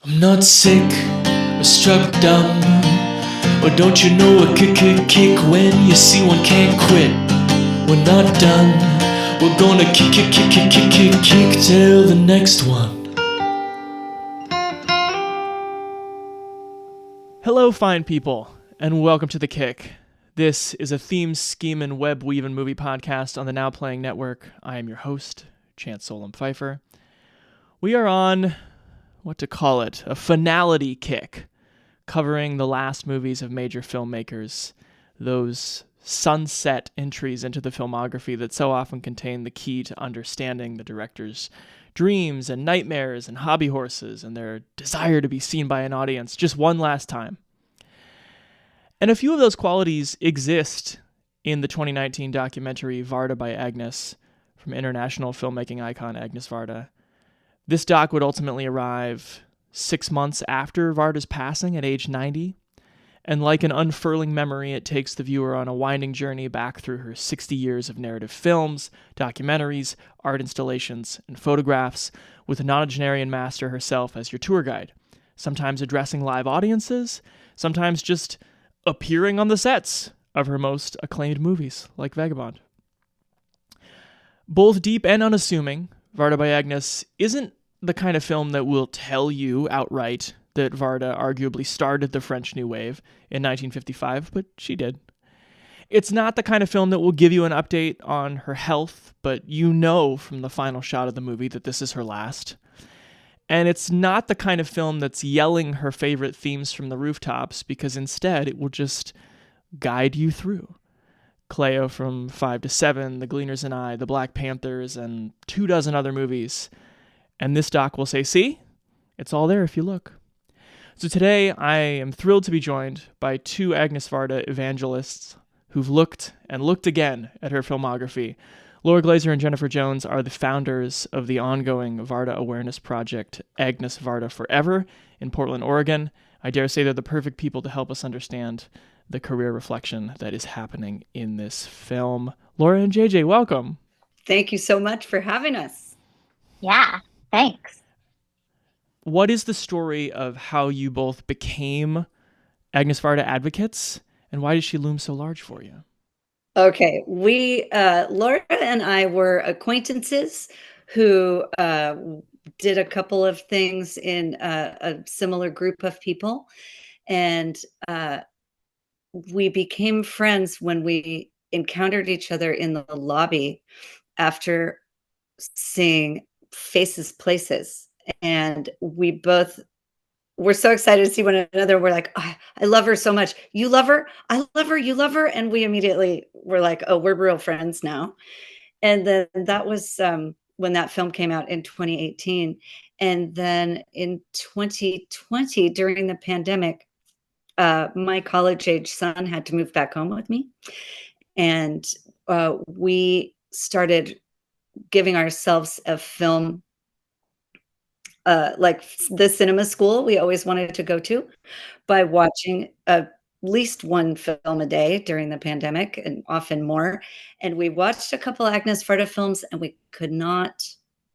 I'm not sick or struck dumb, or don't you know a kick when you see one can't quit. We're not done, we're gonna kick till the next one. Hello, fine people, and welcome to The Kick. This is a theme schemin' web weaving movie podcast on the Now Playing Network. I am your host, Chance Solom Pfeiffer. We are on, what to call it, a finality kick, covering the last movies of major filmmakers, those sunset entries into the filmography that so often contain the key to understanding the director's dreams and nightmares and hobby horses and their desire to be seen by an audience just one last time. And a few of those qualities exist in the 2019 documentary Varda by Agnès from international filmmaking icon Agnes Varda. This doc would ultimately arrive 6 months after Varda's passing at age 90, and like an unfurling memory, it takes the viewer on a winding journey back through her 60 years of narrative films, documentaries, art installations, and photographs, with a nonagenarian master herself as your tour guide, sometimes addressing live audiences, sometimes just appearing on the sets of her most acclaimed movies, like Vagabond. Both deep and unassuming, Varda by Agnès isn't the kind of film that will tell you outright that Varda arguably started the French New Wave in 1955, but she did. It's not the kind of film that will give you an update on her health, but you know from the final shot of the movie that this is her last. And it's not the kind of film that's yelling her favorite themes from the rooftops, because instead it will just guide you through. Cleo from 5 to 7, The Gleaners and I, The Black Panthers, and 24 other movies. And this doc will say, see, it's all there if you look. So today I am thrilled to be joined by two Agnes Varda evangelists who've looked and looked again at her filmography. Laura Glazer and Jennifer Jones are the founders of the ongoing Varda awareness project, Agnes Varda Forever, in Portland, Oregon. I dare say they're the perfect people to help us understand the career reflection that is happening in this film. Laura and JJ, welcome. Thank you so much for having us. Yeah, thanks. What is the story of how you both became Agnes Varda advocates, and why does she loom so large for you? Okay, Laura and I were acquaintances who did a couple of things in a similar group of people, and we became friends when we encountered each other in the lobby after seeing Faces Places, and we both we're so excited to see one another. We're like, oh, I love her so much. You love her? I love her. You love her? And we immediately were like, oh, we're real friends now. And then that was when that film came out in 2018. And then in 2020, during the pandemic, my college-age son had to move back home with me. And we started giving ourselves a film like the cinema school we always wanted to go to, by watching at least one film a day during the pandemic, and often more. And we watched a couple Agnes Varda films and we could not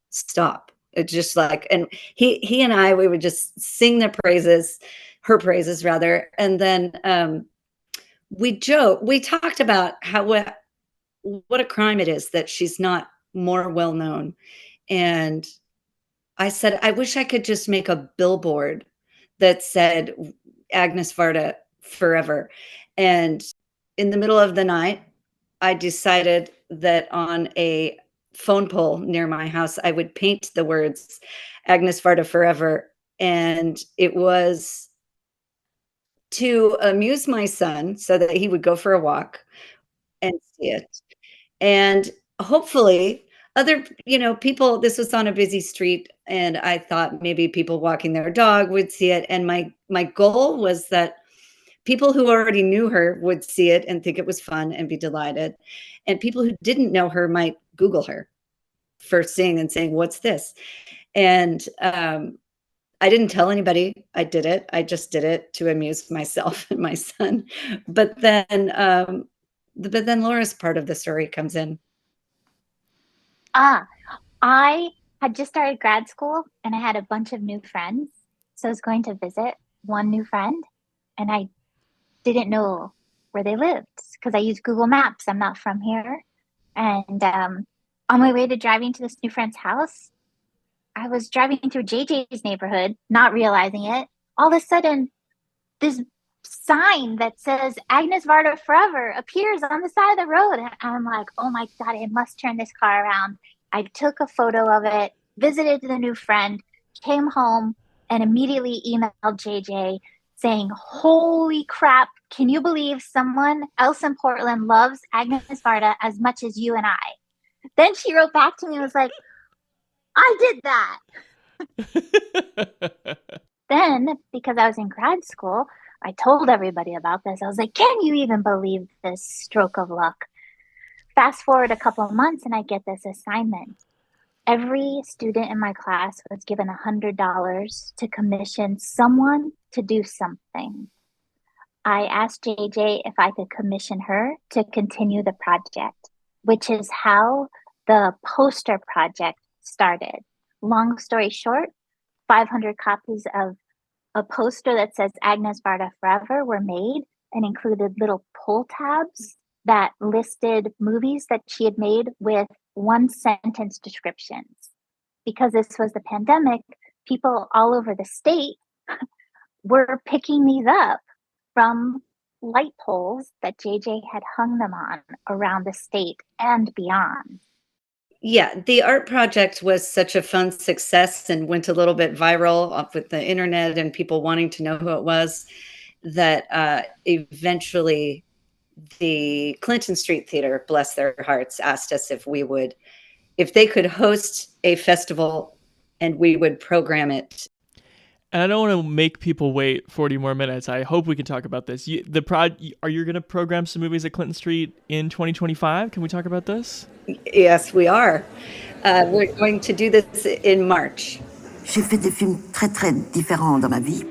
stop. It just like, and he and I, we would just sing her praises rather. And then we talked about what a crime it is that she's not more well known. And I said, I wish I could just make a billboard that said Agnes Varda Forever. And in the middle of the night, I decided that on a phone pole near my house, I would paint the words Agnes Varda Forever. And it was to amuse my son so that he would go for a walk and see it. And hopefully other, people, this was on a busy street, and I thought maybe people walking their dog would see it. And my goal was that people who already knew her would see it and think it was fun and be delighted. And people who didn't know her might Google her first seeing and saying, what's this? And I didn't tell anybody I did it. I just did it to amuse myself and my son. But then Laura's part of the story comes in. I had just started grad school and I had a bunch of new friends. So I was going to visit one new friend, and I didn't know where they lived because I use Google Maps. I'm not from here. And on my way to driving to this new friend's house, I was driving through JJ's neighborhood, not realizing it. All of a sudden, this sign that says Agnes Varda Forever appears on the side of the road. And I'm like, oh my God, I must turn this car around. I took a photo of it, visited the new friend, came home, and immediately emailed JJ saying, holy crap, can you believe someone else in Portland loves Agnes Varda as much as you and I? Then she wrote back to me and was like, I did that. Then, because I was in grad school, I told everybody about this. I was like, can you even believe this stroke of luck? Fast forward a couple of months and I get this assignment. Every student in my class was given $100 to commission someone to do something. I asked JJ if I could commission her to continue the project, which is how the poster project started. Long story short, 500 copies of a poster that says Agnes Varda Forever were made and included little pull tabs that listed movies that she had made with one sentence descriptions. Because this was the pandemic, people all over the state were picking these up from light poles that JJ had hung them on around the state and beyond. Yeah, the art project was such a fun success and went a little bit viral up with the internet and people wanting to know who it was, that eventually the Clinton Street Theater, bless their hearts, asked us if they could host a festival and we would program it. And I don't want to make people wait 40 more minutes. I hope we can talk about this. Are you going to program some movies at Clinton Street in 2025? Can we talk about this? Yes, we are. We're going to do this in March. J'ai fait des films très très différents dans ma vie.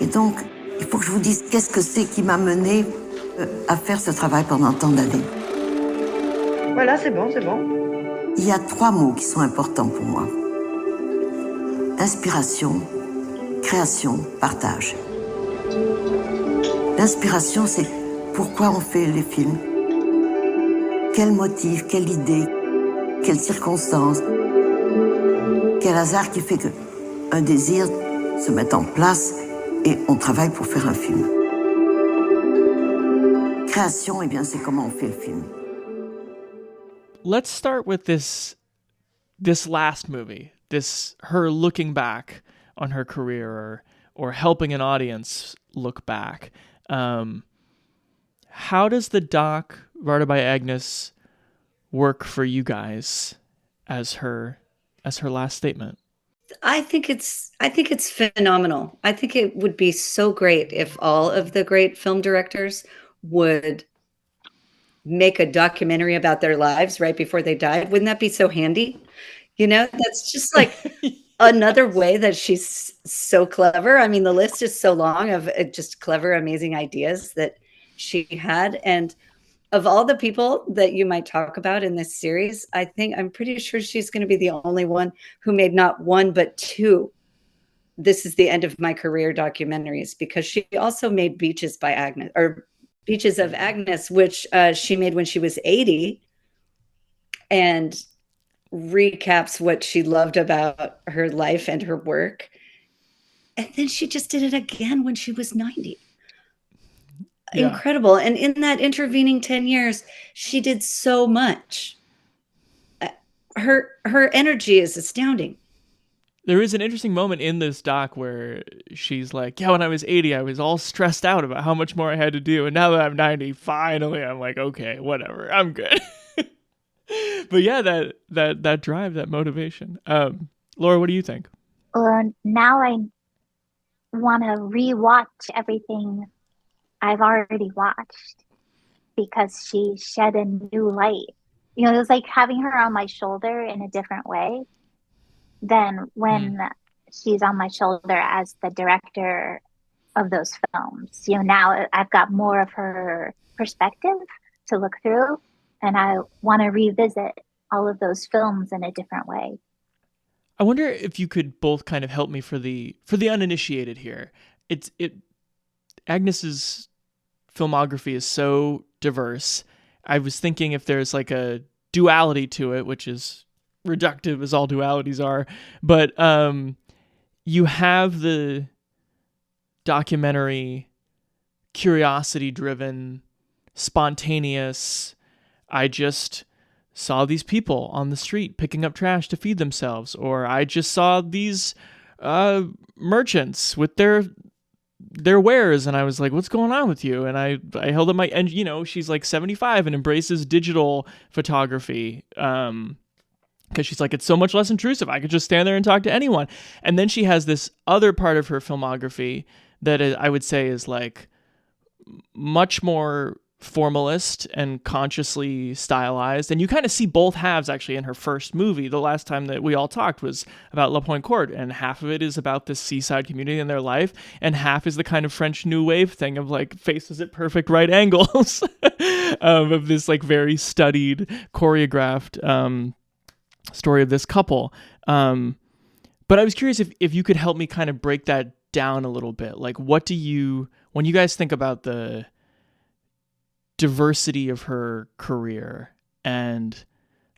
Et donc, il faut que je vous dise qu'est-ce que c'est qui m'a mené à faire ce travail pendant tant d'années. Voilà, c'est bon, c'est bon. Il y a 3 mots qui sont importants pour moi. Inspiration, création, partage. L'inspiration, c'est pourquoi on fait les films. Quel motif, quelle idée, quelle circonstance, quel hasard qui fait qu'un désir se met en place et on travaille pour faire un film. Création, eh bien, c'est comment on fait le film. Let's start with this last movie, her looking back on her career or helping an audience look back. How does the doc Varda by Agnes work for you guys as her last statement? I think it's phenomenal. I think it would be so great if all of the great film directors would make a documentary about their lives right before they died. Wouldn't that be so handy? You know, that's just like another way that she's so clever. I mean, the list is so long of just clever, amazing ideas that she had. And of all the people that you might talk about in this series, I'm pretty sure she's going to be the only one who made not one, but 2 "This is the end of my career" documentaries, because she also made Beaches of Agnes, which she made when she was 80 and recaps what she loved about her life and her work. And then she just did it again when she was 90. Yeah. Incredible. And in that intervening 10 years, she did so much. Her energy is astounding. There is an interesting moment in this doc where she's like, yeah, when I was 80, I was all stressed out about how much more I had to do. And now that I'm 90, finally, I'm like, okay, whatever, I'm good. But yeah, that drive, that motivation. Laura, what do you think? Now I want to rewatch everything I've already watched because she shed a new light. You know, it was like having her on my shoulder in a different way than when she's on my shoulder as the director of those films. You know, now I've got more of her perspective to look through, and I want to revisit all of those films in a different way. I wonder if you could both kind of help me for the uninitiated here. Agnes's filmography is so diverse. I was thinking if there's like a duality to it, which is reductive as all dualities are, but you have the documentary, curiosity-driven, spontaneous, I just saw these people on the street picking up trash to feed themselves, or I just saw these merchants with their wares, and I was like, what's going on with you? And I held up and she's like 75 and embraces digital photography, because she's like, it's so much less intrusive. I could just stand there and talk to anyone. And then she has this other part of her filmography that I would say is like much more formalist and consciously stylized. And you kind of see both halves actually in her first movie. The last time that we all talked was about La Pointe Court, and half of it is about this seaside community and their life, and half is the kind of French New Wave thing of like faces at perfect right angles of this like very studied, choreographed story of this couple. But I was curious if you could help me kind of break that down a little bit. Like, what do you, when you guys think about the diversity of her career and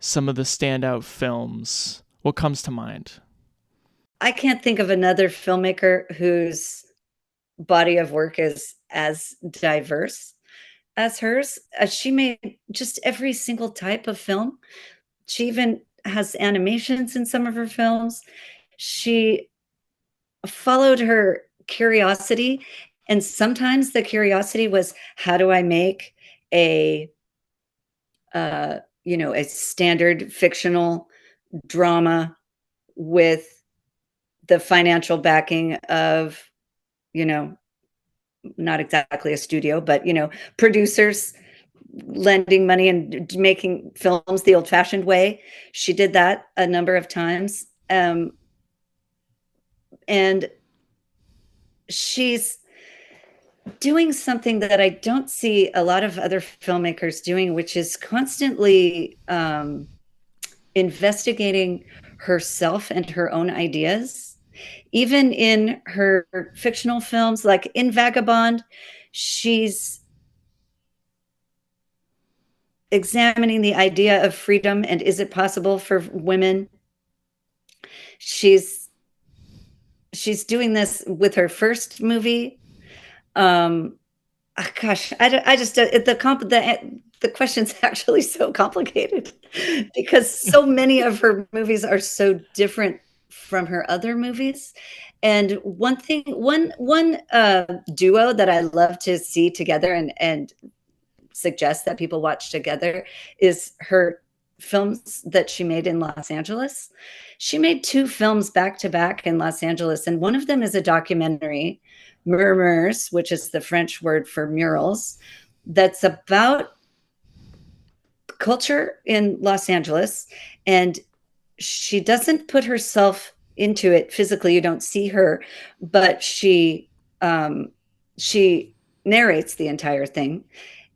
some of the standout films, what comes to mind? I can't think of another filmmaker whose body of work is as diverse as hers. She made just every single type of film. She even has animations in some of her films. She followed her curiosity, and sometimes the curiosity was, how do I make a a standard fictional drama with the financial backing of, not exactly a studio, but producers lending money and making films the old-fashioned way. She did that a number of times, and she's doing something that I don't see a lot of other filmmakers doing, which is constantly investigating herself and her own ideas. Even in her fictional films, like in Vagabond, she's examining the idea of freedom and is it possible for women. She's doing this with her first movie. Gosh, I just the question's actually so complicated because so many of her movies are so different from her other movies. And one duo that I love to see together and suggest that people watch together is her films that she made in Los Angeles. She made 2 films back to back in Los Angeles, and one of them is a documentary, Murmurs, which is the French word for murals, that's about culture in Los Angeles. And she doesn't put herself into it physically. You don't see her, but she narrates the entire thing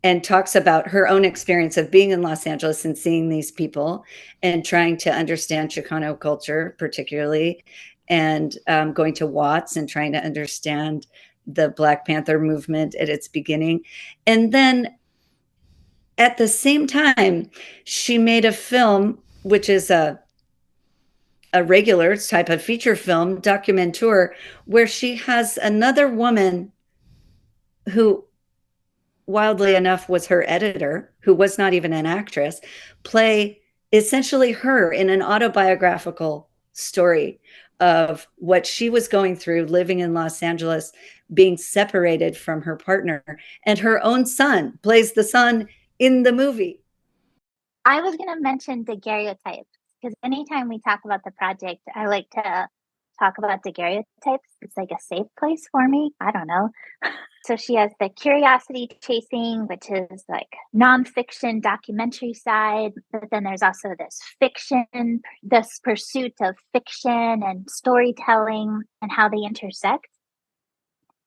and talks about her own experience of being in Los Angeles and seeing these people and trying to understand Chicano culture, particularly, and going to Watts and trying to understand the Black Panther movement at its beginning. And then at the same time, she made a film, which is a regular type of feature film, documenteur, where she has another woman who, wildly enough, was her editor, who was not even an actress, play essentially her in an autobiographical story of what she was going through living in Los Angeles, being separated from her partner, and her own son plays the son in the movie. I was going to mention daguerreotypes because anytime we talk about the project, I like to talk about daguerreotypes. It's like a safe place for me. I don't know. So she has the curiosity chasing, which is like nonfiction documentary side. But then there's also this fiction, this pursuit of fiction and storytelling and how they intersect.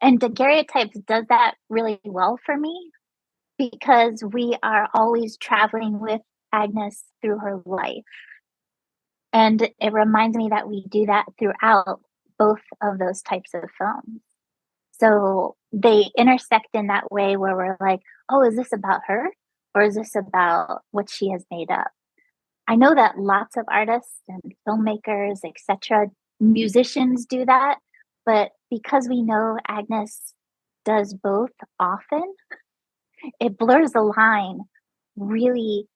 And daguerreotypes does that really well for me because we are always traveling with Agnes through her life. And it reminds me that we do that throughout both of those types of films. So they intersect in that way where we're like, oh, is this about her? Or is this about what she has made up? I know that lots of artists and filmmakers, etc., musicians do that. But because we know Agnes does both often, it blurs the line really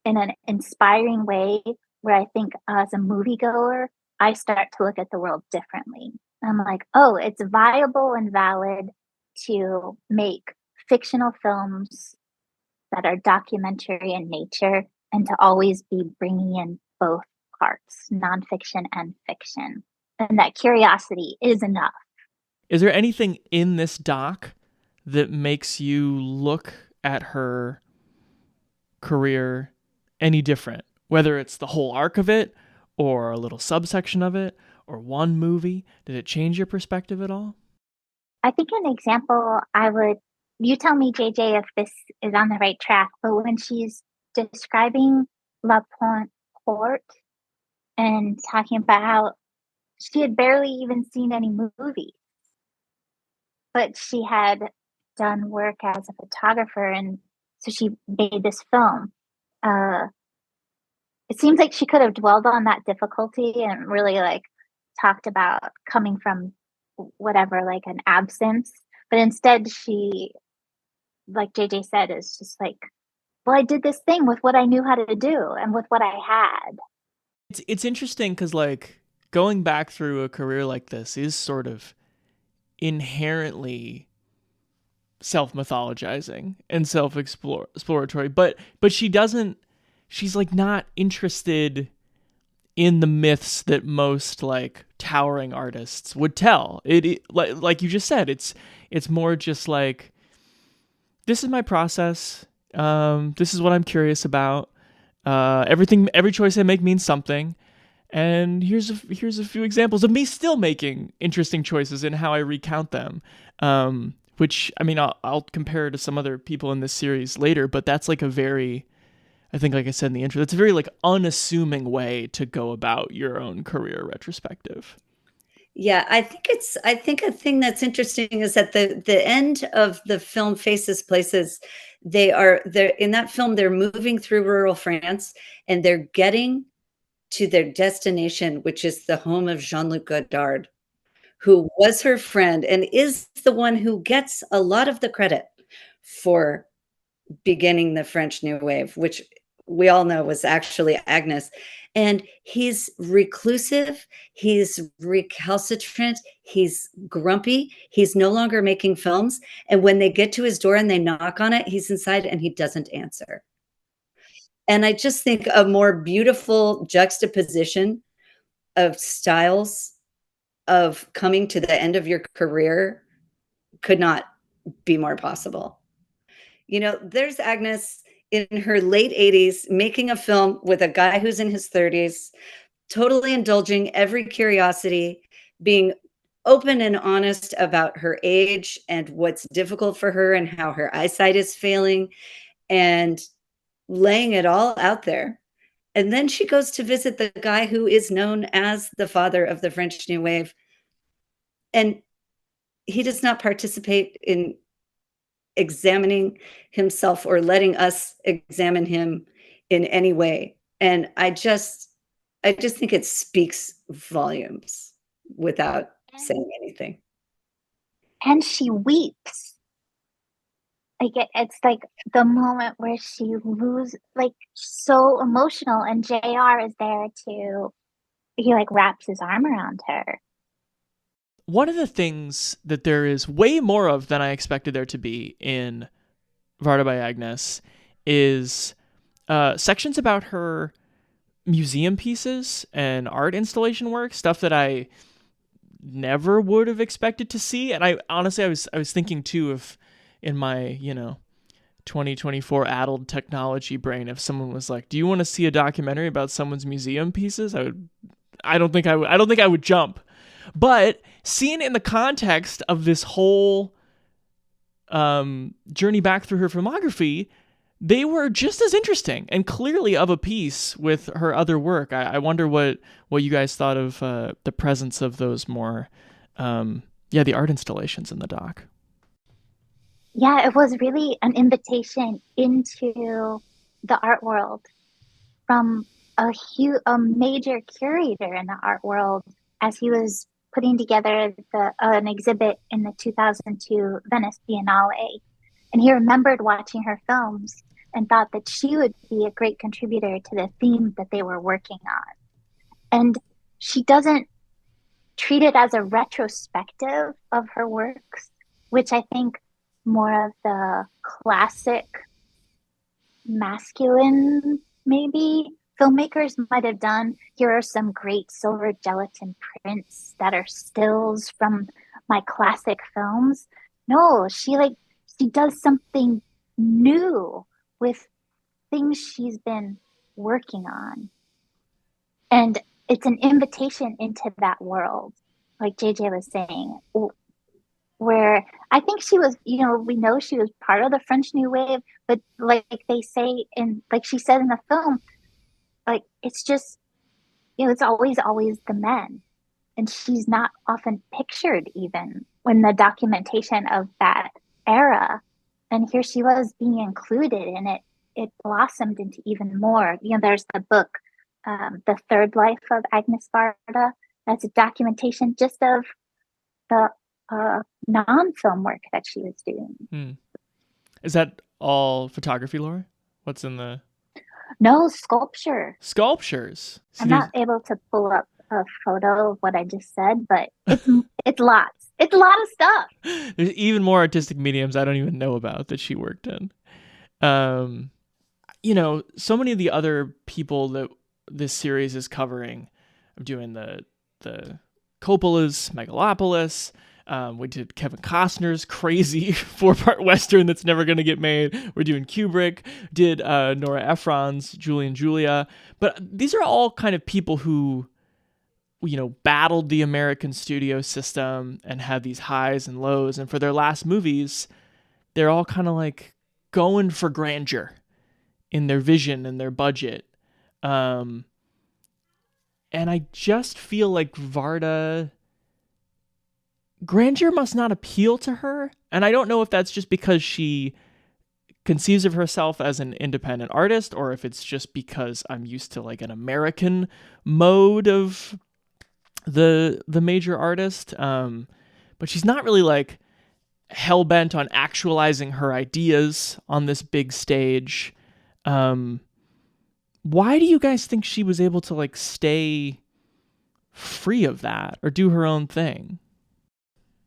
in an inspiring way where I think as a moviegoer, I start to look at the world differently. I'm like, oh, it's viable and valid to make fictional films that are documentary in nature and to always be bringing in both parts, nonfiction and fiction. And that curiosity is enough. Is there anything in this doc that makes you look at her career any different? Whether it's the whole arc of it or a little subsection of it or one movie, did it change your perspective at all? I think an example you tell me, JJ, if this is on the right track, but when she's describing La Porte and talking about how she had barely even seen any movies, but she had done work as a photographer, and so she made this film. It seems like she could have dwelled on that difficulty and really like talked about coming from whatever, like an absence, but instead she, like JJ said, is just like, well, I did this thing with what I knew how to do and with what I had. It's interesting because like going back through a career like this is sort of inherently self-mythologizing and self-exploratory, but she's like not interested in the myths that most like towering artists would tell. It like you just said, it's more just like, this is my process. This is what I'm curious about. Every choice I make means something. And here's a few examples of me still making interesting choices in how I recount them. Which, I mean, I'll compare to some other people in this series later, but that's like a very, I think, like I said in the intro, that's a very like unassuming way to go about your own career retrospective. Yeah, I think a thing that's interesting is that the end of the film Faces Places, they're in that film, they're moving through rural France and they're getting to their destination, which is the home of Jean-Luc Godard, who was her friend and is the one who gets a lot of the credit for beginning the French New Wave, which we all know was actually Agnes. And he's reclusive, he's recalcitrant, he's grumpy, he's no longer making films. And when they get to his door and they knock on it, he's inside and he doesn't answer. And I just think a more beautiful juxtaposition of styles of coming to the end of your career could not be more possible. You know, there's Agnes in her late 80s making a film with a guy who's in his 30s, totally indulging every curiosity, being open and honest about her age and what's difficult for her and how her eyesight is failing, and laying it all out there. And then she goes to visit the guy who is known as the father of the French New Wave. And he does not participate in examining himself or letting us examine him in any way. And I just think it speaks volumes without saying anything. And she weeps. Like it's like the moment where she loses, like so emotional, and JR is there he like wraps his arm around her. One of the things that there is way more of than I expected there to be in Varda by Agnes is sections about her museum pieces and art installation work, stuff that I never would have expected to see. And I honestly, I was thinking too, if in my, 2024 addled technology brain, if someone was like, do you want to see a documentary about someone's museum pieces? I don't think I would jump. But seen in the context of this whole journey back through her filmography, they were just as interesting and clearly of a piece with her other work. I wonder what you guys thought of the presence of those more, the art installations in the doc. Yeah, it was really an invitation into the art world from a major curator in the art world as he was putting together an exhibit in the 2002 Venice Biennale. And he remembered watching her films and thought that she would be a great contributor to the theme that they were working on. And she doesn't treat it as a retrospective of her works, which I think more of the classic masculine, maybe, filmmakers might have done. Here are some great silver gelatin prints that are stills from my classic films. No, she does something new with things she's been working on. And it's an invitation into that world, like JJ was saying, where I think she was, we know she was part of the French New Wave, but like they say like she said in the film, like it's just, it's always the men. And she's not often pictured even when the documentation of that era. And here she was being included, and it blossomed into even more. There's the book, The Third Life of Agnes Varda. That's a documentation just of the non-film work that she was doing. Is that all photography, Laura? What's in the... No, sculpture. Sculptures. I'm not able to pull up a photo of what I just said, but it's lots. It's a lot of stuff. There's even more artistic mediums I don't even know about that she worked in. So many of the other people that this series is covering, I'm doing the Coppola's Megalopolis. We did Kevin Costner's crazy 4-part Western that's never going to get made. We're doing Kubrick, did Nora Ephron's Julie and Julia. But these are all kind of people who, battled the American studio system and had these highs and lows. And for their last movies, they're all kind of like going for grandeur in their vision and their budget. And I just feel like grandeur must not appeal to her. And I don't know if that's just because she conceives of herself as an independent artist, or if it's just because I'm used to like an American mode of the major artist. But she's not really like hell-bent on actualizing her ideas on this big stage. Why do you guys think she was able to like stay free of that or do her own thing?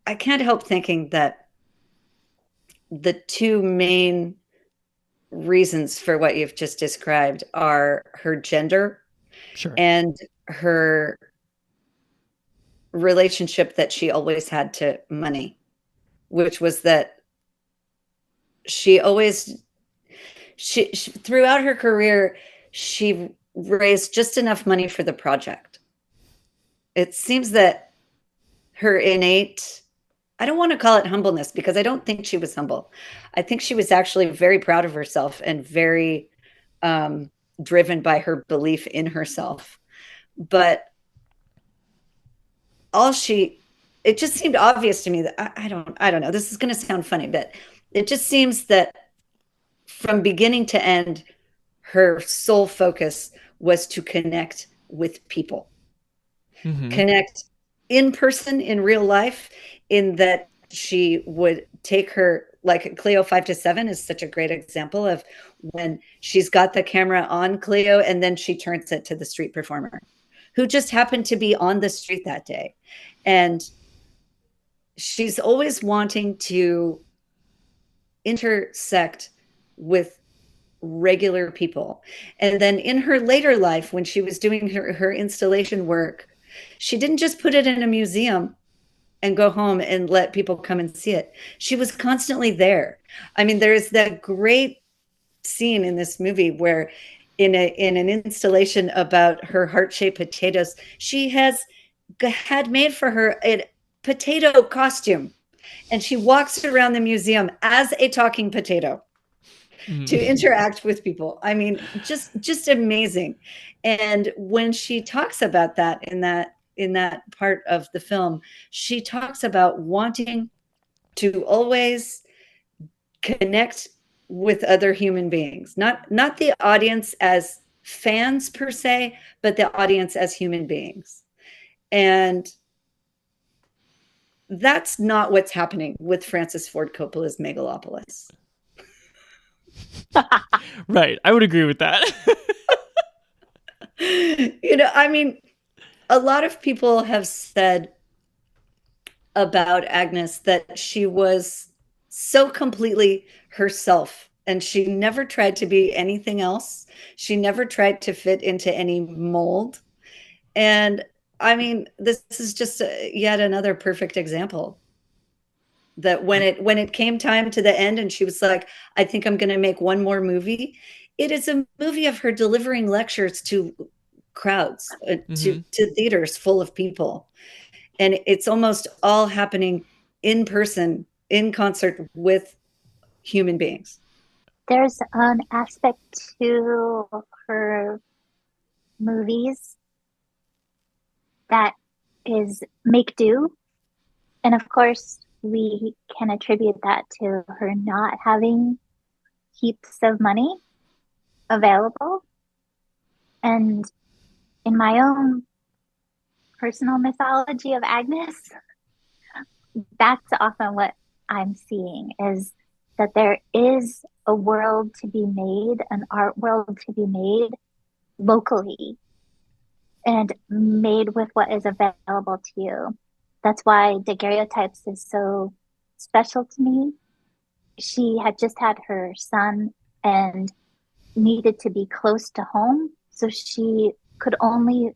I can't help thinking that the two main reasons for what you've just described are her gender, sure, and her relationship that she always had to money, which was that she throughout her career, she raised just enough money for the project. It seems that her innate, I don't want to call it humbleness, because I don't think she was humble. I think she was actually very proud of herself and very driven by her belief in herself. But it just seemed obvious to me that I don't know, this is going to sound funny, but it just seems that from beginning to end, her sole focus was to connect with people, connect in person, in real life, in that she would take her, like Cleo 5 to 7 is such a great example of when she's got the camera on Cleo and then she turns it to the street performer who just happened to be on the street that day. And she's always wanting to intersect with regular people. And then in her later life, when she was doing her installation work, she didn't just put it in a museum and go home and let people come and see it. She was constantly there. I mean, there's that great scene in this movie where in an installation about her heart-shaped potatoes, she had made for her a potato costume, and she walks around the museum as a talking potato. to interact with people. I mean, just amazing. And when she talks about that in that part of the film, she talks about wanting to always connect with other human beings, not the audience as fans per se, but the audience as human beings. And that's not what's happening with Francis Ford Coppola's Megalopolis. Right. I would agree with that. I mean, a lot of people have said about Agnes that she was so completely herself, and she never tried to be anything else. She never tried to fit into any mold. And I mean, this is just yet another perfect example that when it came time to the end and she was like, I think I'm going to make one more movie. It is a movie of her delivering lectures to crowds, to theaters full of people. And it's almost all happening in person, in concert with human beings. There's an aspect to her movies that is make do. And of course, we can attribute that to her not having heaps of money available. And in my own personal mythology of Agnes, that's often what I'm seeing, is that there is a world to be made, an art world to be made locally and made with what is available to you. That's why Daguerreotypes is so special to me. She had just had her son and needed to be close to home. So she only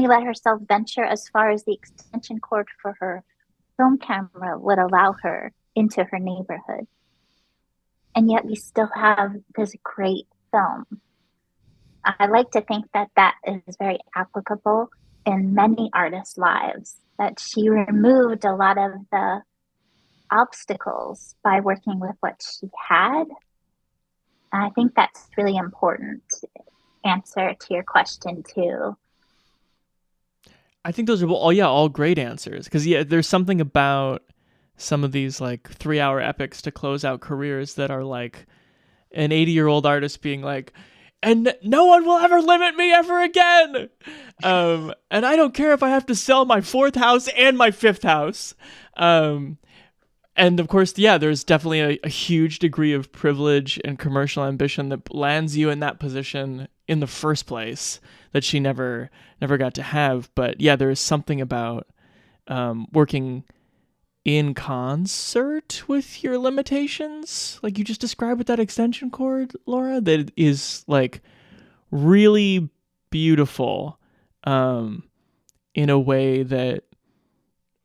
let herself venture as far as the extension cord for her film camera would allow her into her neighborhood. And yet we still have this great film. I like to think that that is very applicable in many artists' lives, that she removed a lot of the obstacles by working with what she had. And I think that's really important answer to your question too. I think those are all great answers, because there's something about some of these like 3-hour epics to close out careers that are like an 80-year-old artist being like, and no one will ever limit me ever again. And I don't care if I have to sell my 4th house and my 5th house. And of course, there's definitely a huge degree of privilege and commercial ambition that lands you in that position in the first place that she never got to have. But there is something about working in concert with your limitations, like you just described with that extension cord, Laura, that is like really beautiful in a way that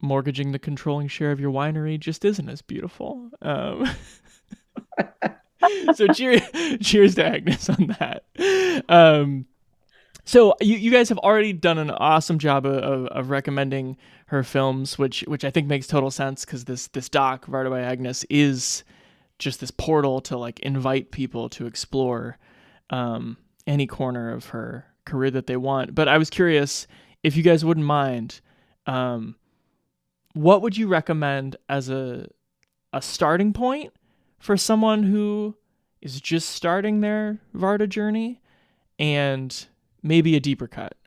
mortgaging the controlling share of your winery just isn't as beautiful. So cheers to Agnes on that. So you guys have already done an awesome job of recommending her films, which I think makes total sense, because this doc, Varda by Agnes, is just this portal to like invite people to explore any corner of her career that they want. But I was curious if you guys wouldn't mind, what would you recommend as a starting point for someone who is just starting their Varda journey, and maybe a deeper cut?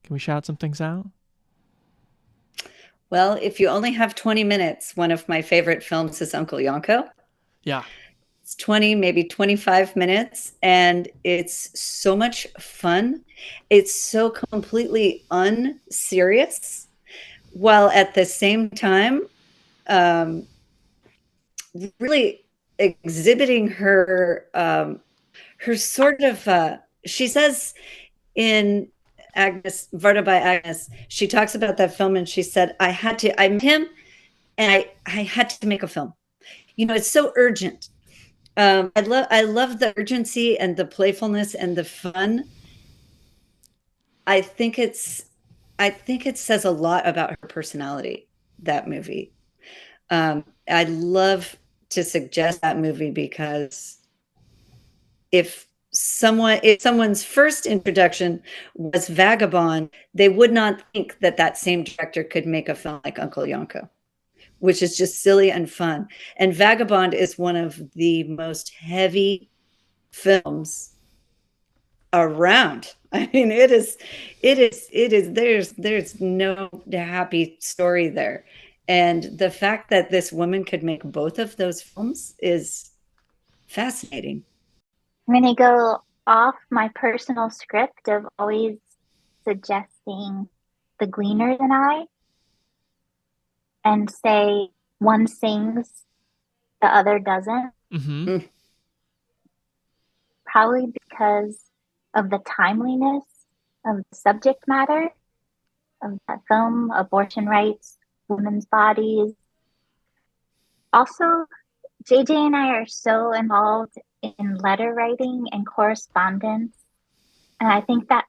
Can we shout some things out? Well, if you only have 20 minutes, one of my favorite films is Uncle Yonko. Yeah. It's 20, maybe 25 minutes, and it's so much fun. It's so completely unserious, while at the same time, really exhibiting her sort of, she says in Varda by Agnes, she talks about that film and she said, I met him and I had to make a film. It's so urgent. I love the urgency and the playfulness and the fun. I think it says a lot about her personality, that movie. I'd love to suggest that movie because if someone's first introduction was Vagabond, they would not think that that same director could make a film like Uncle Yonko, which is just silly and fun. And Vagabond is one of the most heavy films around. I mean, there's no happy story there. And the fact that this woman could make both of those films is fascinating. I'm going to go off my personal script of always suggesting The Gleaners and I, and say one sings, the other doesn't. Mm-hmm. Probably because of the timeliness of the subject matter of that film, abortion rights, women's bodies. Also, JJ and I are so involved in letter writing and correspondence. And I think that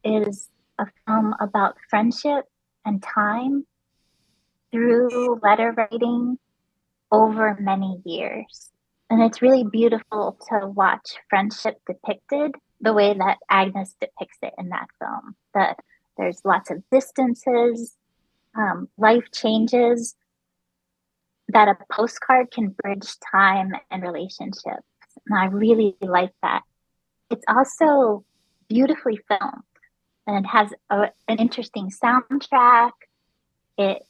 is a film about friendship and time through letter writing over many years. And it's really beautiful to watch friendship depicted the way that Agnes depicts it in that film. That there's lots of distances, life changes, that a postcard can bridge time and relationships. And I really like that. It's also beautifully filmed, and it has an interesting soundtrack. It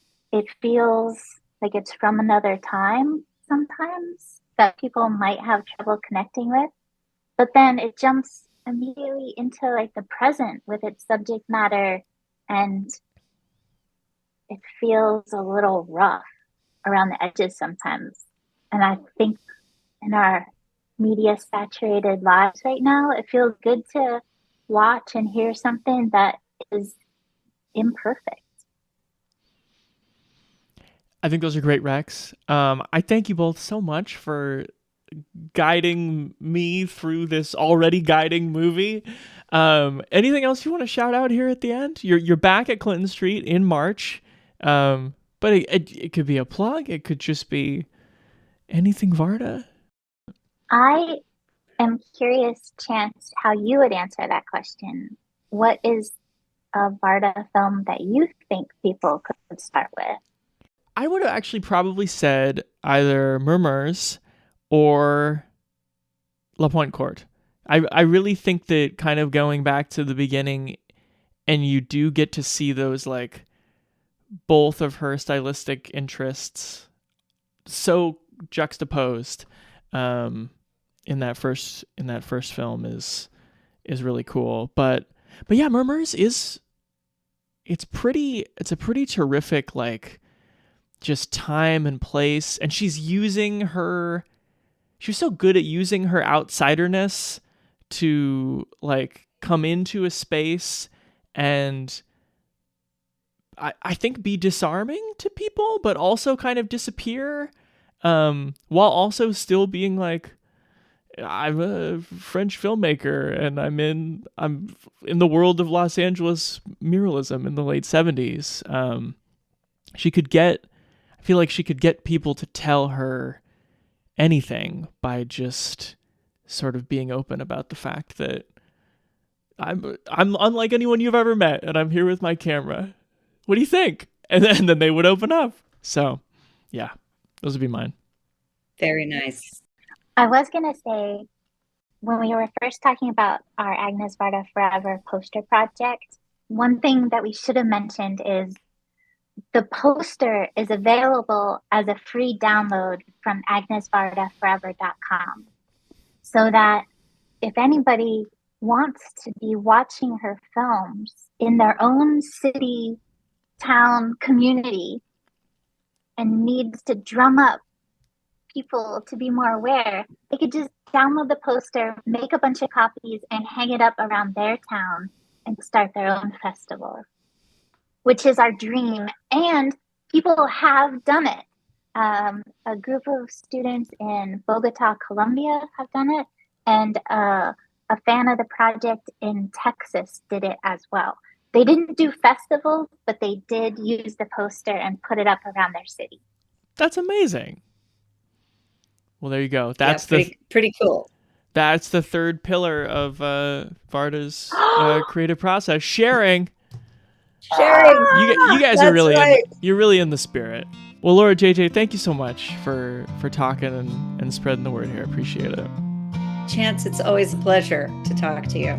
feels like it's from another time sometimes that people might have trouble connecting with. But then it jumps immediately into like the present with its subject matter, and it feels a little rough around the edges sometimes. And I think in our media saturated lives right now, it feels good to watch and hear something that is imperfect. I think those are great recs. I thank you both so much for guiding me through this already guiding movie. Anything else you want to shout out here at the end? You're back at Clinton Street in March. But it could be a plug. It could just be anything Varda. I am curious, Chance, how you would answer that question. What is a Varda film that you think people could start with? I would have actually probably said either Murmurs or La Pointe Courte. I really think that kind of going back to the beginning, and you do get to see those like both of her stylistic interests so juxtaposed in that first film is really cool. But yeah, Murmurs it's a pretty terrific like just time and place, and she was so good at using her outsiderness to like come into a space and I think be disarming to people, but also kind of disappear, while also still being like, I'm a French filmmaker and I'm in the world of Los Angeles muralism in the late 70s. I feel like she could get people to tell her anything by just sort of being open about the fact that I'm unlike anyone you've ever met, and I'm here with my camera. What do you think? And then they would open up. So, yeah, those would be mine. Very nice. I was going to say, when we were first talking about our Agnes Varda Forever poster project, one thing that we should have mentioned is the poster is available as a free download from agnesvardaforever.com. So that if anybody wants to be watching her films in their own city, town, community, and needs to drum up people to be more aware, they could just download the poster, make a bunch of copies, and hang it up around their town and start their own festival, which is our dream. And people have done it. A group of students in Bogota, Colombia have done it, and a fan of the project in Texas did it as well. They didn't do festivals, but they did use the poster and put it up around their city. That's amazing. Well, there you go. That's pretty cool. That's the third pillar of Varda's creative process. Sharing. You guys are really right. You're really in the spirit. Well, Laura, JJ, thank you so much for talking and spreading the word here. I appreciate it. Chance, it's always a pleasure to talk to you.